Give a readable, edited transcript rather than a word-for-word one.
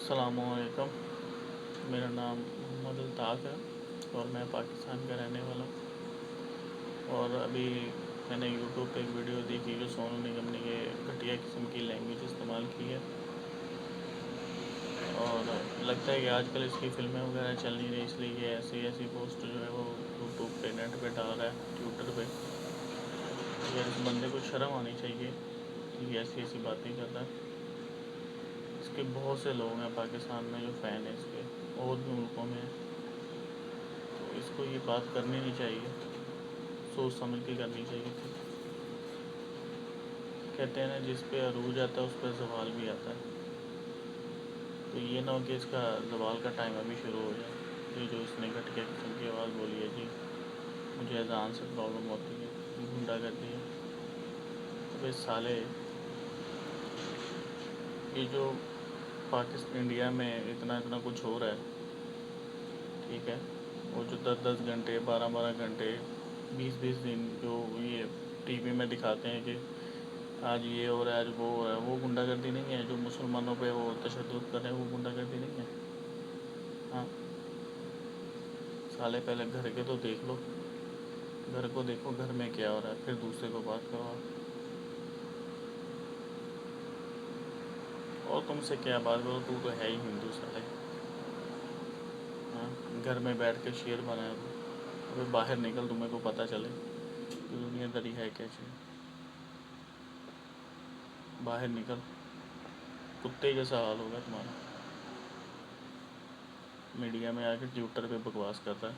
السلام علیکم، میرا نام محمد الطاف ہے اور میں پاکستان کا رہنے والا ہوں۔ اور ابھی میں نے یوٹیوب پہ ایک ویڈیو دیکھی جو سونو نگم نے یہ گھٹیا قسم کی لینگویج استعمال کی ہے، اور لگتا ہے کہ آج کل اس کی فلمیں وغیرہ چل نہیں رہی، اس لیے یہ ایسی پوسٹ جو ہے وہ یوٹیوب پہ نیٹ پہ ڈال رہا ہے، ٹویٹر پہ۔ یار اس بندے کو شرم آنی چاہیے، یہ ایسی باتیں کرتا ہے۔ اس کے بہت سے لوگ ہیں پاکستان میں جو فین ہیں اس کے، اور بھی ملکوں میں ہیں، تو اس کو یہ بات کرنی نہیں چاہیے، سوچ سمجھ کے کرنی چاہیے تھی۔ کہتے ہیں نا جس پہ عروج آتا ہے اس پہ زوال بھی آتا ہے، تو یہ نہ ہو کہ اس کا زوال کا ٹائم ابھی شروع ہو جائے۔ یہ جو اس نے گھٹیا قسم کی آواز بولی ہے، جی مجھے اذان سے پرابلم ہوتی ہے، گنڈا گردی ہے۔ ابے سالے، یہ جو انڈیا میں اتنا کچھ ہو رہا ہے، ٹھیک ہے، وہ جو 10 گھنٹے 12 گھنٹے 20 دن جو یہ ٹی وی میں دکھاتے ہیں کہ آج یہ ہو رہا ہے، آج وہ ہو رہا ہے، وہ گنڈا گردی نہیں ہے؟ جو مسلمانوں پہ وہ تشدد کر رہے ہیں وہ گنڈا گردی نہیں ہے؟ ہاں سالے، پہلے گھر کے تو دیکھ لو، گھر کو دیکھو، گھر میں کیا ہو رہا ہے، پھر دوسرے کو بات کرو آپ۔ اور تم سے کیا بات کرو، تو ہے ہی ہندو سالے۔ ہاں گھر میں بیٹھ کے شیر بنایا تو، ابھی باہر نکل، تمہیں کو پتہ چلے کہ دنیا داری ہے کیا چیز۔ باہر نکل، کتے جیسا حال ہوگا تمہارا۔ میڈیا میں آ کے ٹویٹر پہ بکواس کرتا ہے،